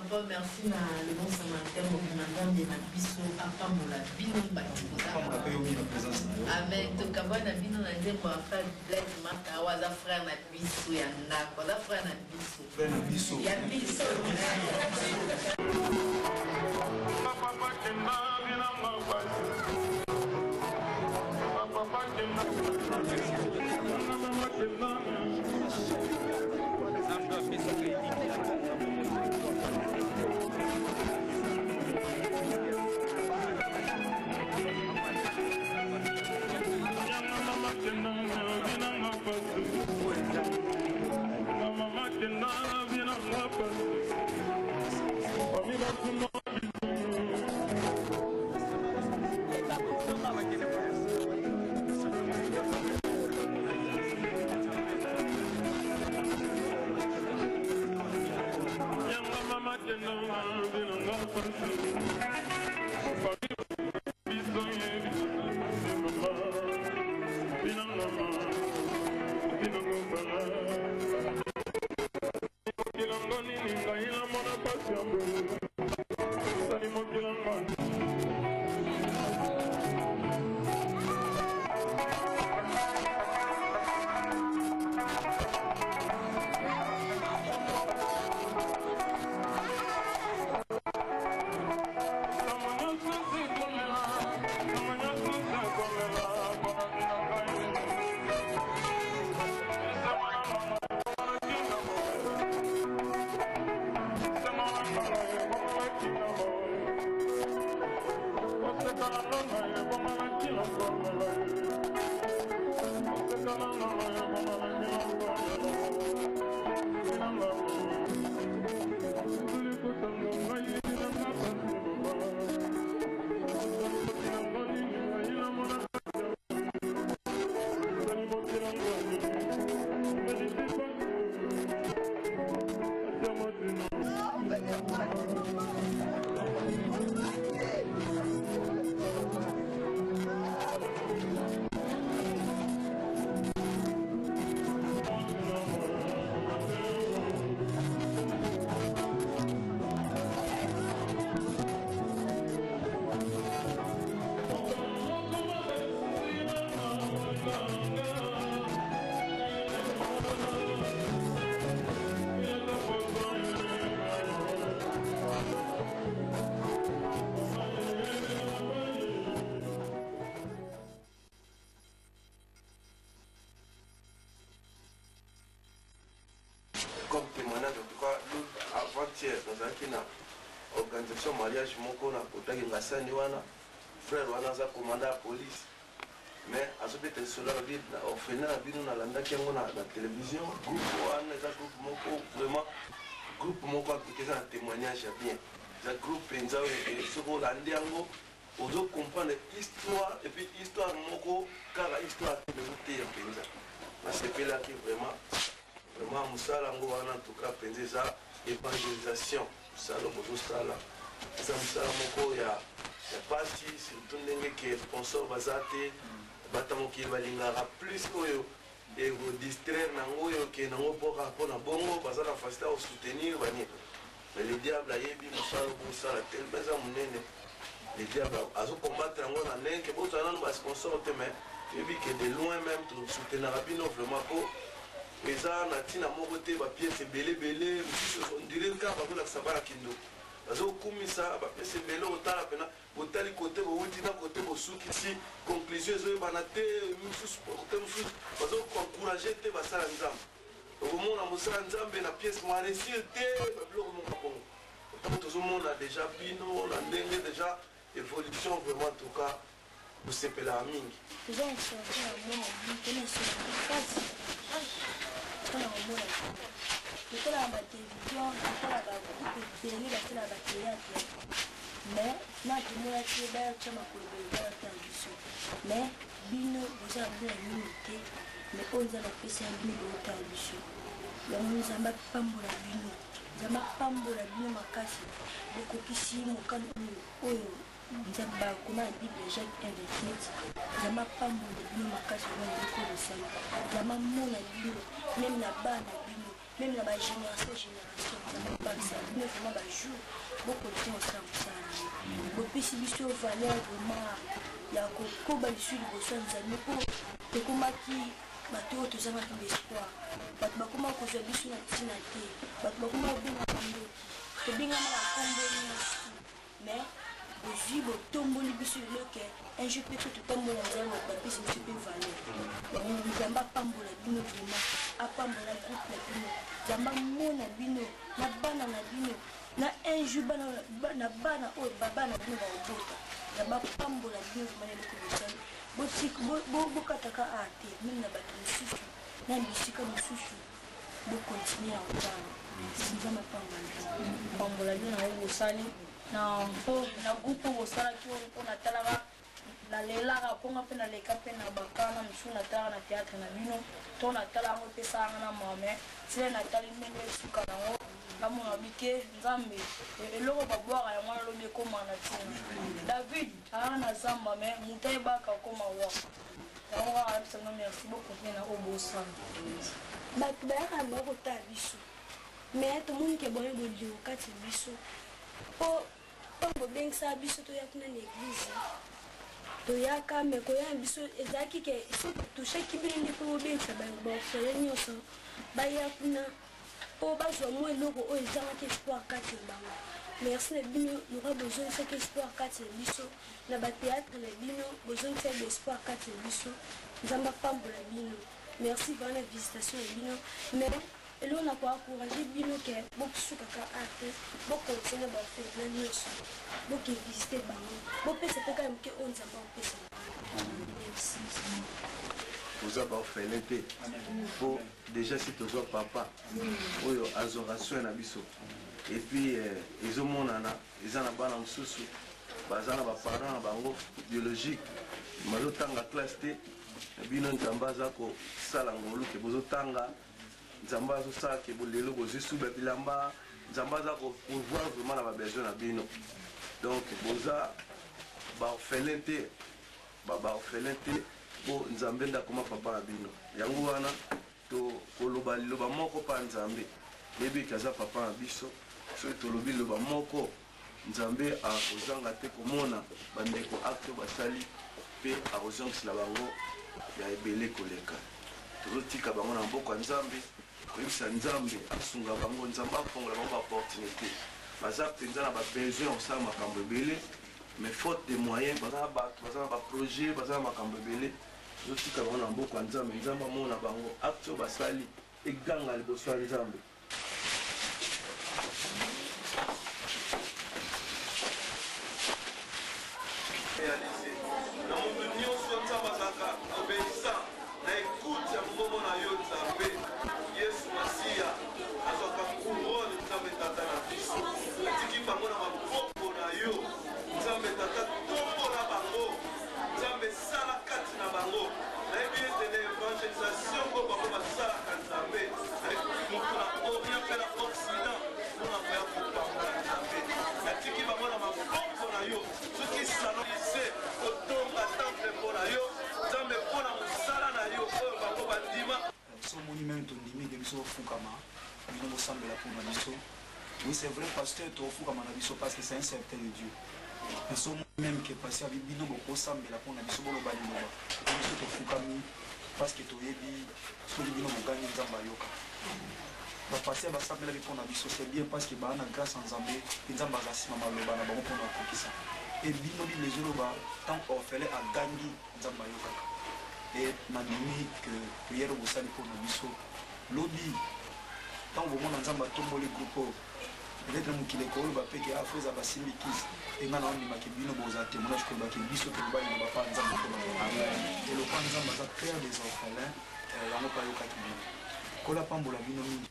encore merci na le bon samaritain commandant de Nabiso Apamola Bino Batikoza. Amen. Donc avant Nabino na nzembo frère Blaise Marta waza frère Nabiso ya ndako. Waza frère Nabiso. Frère Nabiso. Ya biso. Papa kenda bina mabasi. Papa kenda. Mama kenda. Comme témoignage, en tout cas, avant-hier, dans une organisation mariage, mon frère wana za commandant la police. Mais à ce moment-là, cela veut dire au final, nous avons la télévision, groupe wana, groupe moko, vraiment, groupe moko qui est un témoignage bien. Le groupe penza et ce qu'on a dit en gros, comprendre l'histoire et puis histoire moko, car l'histoire de l'outil en penza. C'est là qui vraiment. Vraiment, Moussala en tout cas, penser ça, évangélisation. Moussala, Moussala. Ça, Moussala, Moko, il y a pas si, surtout les sponsors basés, Batamoki, Balingara, plus que vous distraire, que vous pouvez bongo, parce que facile à soutenir. Mais le diable a ébi Moussala, Moussala, tellement ça, le diable a combattre en gros, que vous avez un sponsor, mais il dit que de loin même, tu soutenir vraiment pour. Mais ça, on a moté ma pièce belé, on dirait que ça va ça va la kindo. Parce que comme ça, ma pièce belé au tala pena, au tali côté, au ultime côté, au souk ici, conclusion, je vais banater, parce que encourager te va ça l'ensemble. Au moment où on a ensemble, la pièce m'a réussi, te bloque mon capon. Tout le monde a déjà bino, on a déjà évolution vraiment en tout cas, pour se péler à ming. Déjà, on se fait un moment, on est sur la face. On a un moment. C'est la télévision, c'est la télé, c'est la théâtre. Mais, là, je me suis dit, je suis en télévision. Mais, bino, vous avez une unité, mais on a la PC en bino de télévision. Nous avons pas de bino. Nous avons pas de bino, ma casse. Beaucoup qui s'y ont quand nous nzamba koma bible Jacques 1:28 zama pambo de bino makasi na ndeko de sala zama mona bino même na bana bino même dans ma génération, vraiment un jour, beaucoup de temps ensemble. Beaucoup si biso valeur vraiment, il y a beaucoup de choses qui sont amis pour comment qui bateau tous les gens d'espoir. Bateau comment qu'on fait biso na tinate, bateau comment bien na combo, que bien na combo mais aujourd'hui le tombeau les biso le que un jour peut tout tombeau dans un autre papier c'est super valeur. Nous n'avons pas la bino vraiment, à pas la groupe la bino, zamba mona bino, na bana na bino, na un jour na bana oh baba na bino va au bout, zamba pambo la bino vraiment le commission. Bo kataka ate mimi na bato mususu na bisika mususu bo continuer à entendre sinzama pambola bino na bosali na mpo na groupe bosala ki on na talaka na lelaka ponga pe na leka pe na bakana musu na talaka na théâtre na bino to na talaka ngo pe sanga na mame sile na tali mene suka na ngo namona bike nzambe eloko babwaka ya mwana lobi ekoma na ntina David aa na zamba me mutai baka koma wa yango kaka yebisanga merci beaucoup na obosana bato bayaka bakotala biso me tomoni ke boye bolingo kati biso po bobengisa biso toya kuna na eglize toyaka me koya biso ezalaki ke soki toshaki bino nde mpo bobengisa baofele nyonso baya kuna po bazwa mwa eloko oyo ezangaki espoir kati na bango merci na bino noka bozongisaki espoir kati na biso na batéâtre na bino bozongisaki espoir kati na biso nzambe apambola bino merci mpona na visitation na bino mais eloko na koencourage bino ke bokosukaka arte bokontinue bafete na nyonso bokevisite bango bopesa mpe kaka moke oyo nzambe apesa oza baorphelin te po déjà si tozwa papa oyo azwaka soin na biso epuis ezomonana eza na bana mosusu baza na baparent na bango biologique bazotanga classe te bino nzambe aza kosala ngolu ke bozotanga nzambe azosala ke bolelo bozwi suba bilamba nzambe aza kovoir vraiment na babesoin na bino donc boza baorphelin te baorphelin te po nzambe ndakoma papa na bino yango wana tokoloba liloba moko mpa nzambe yebi ete aza papa na biso soki tolobi liloba moko nzambe akozanga te komona bandeko acte basali mpe akozongisela bango ya ebele koleka tozotika bango na mboka ya nzambe koyebisa nzambe asunga bango nzambe afongola bango baopportunité baza mpenza na babesoin kosala makambo ebele mais faute de moyens baza na bato baza na baprojet baza na makambo ebele tozotika bango na mboka ya nzambe nzambe amona bango acte oyo basali eganga liboso ya nzambe na moto nyonso nzambe azalaka obéissant na écoute ya mobomo na yo nzambe yesu masiya azwaka couronne nzambe tata na biso atiki bango na maboko na yo nzambe tata tombola bango nzambe sala kati na bango nayebi ete na évangélisation oyo bango basalaka nzambe moto na orient mpe na occident mpona koya kopambola nzambe atiki bango na maboko na yo soki salonise kotonga temple mpo na yo nzambe mpona mosala na yo oyo bango bandima somoni meme tondimi de biso ofukama bino bosambela mpona biso oui c'est vrai pasteur tofukama na biso parce que c'est un certain de Dieu mais somoni même que pasteur abi bino bokosambela mpona biso boloba liloba biso tofukami parce que toyebi soki bino bogani nzambe ayoka bapasteur basambelaki mpona biso c'est bien parce que baa na grâce ya nzambe mpe nzambe aza nsima maloba na bango mpona kokokisa e bino bino ezoloba tant orphelin agangi nzambe ayokaka e nandimi que prière bosali mpona biso lobi ntango bomona nzambe atomboli groupe oyo peut-être mokili ekoyoba bapeke afo eza basimbi kisi e nga na ondimaki bino boza témoignage kolobaki biso tolobali na bapa nzambe mpona elopa nzambe aza père des orphelins yango mpe ayokaki bino kola pambola bino mingi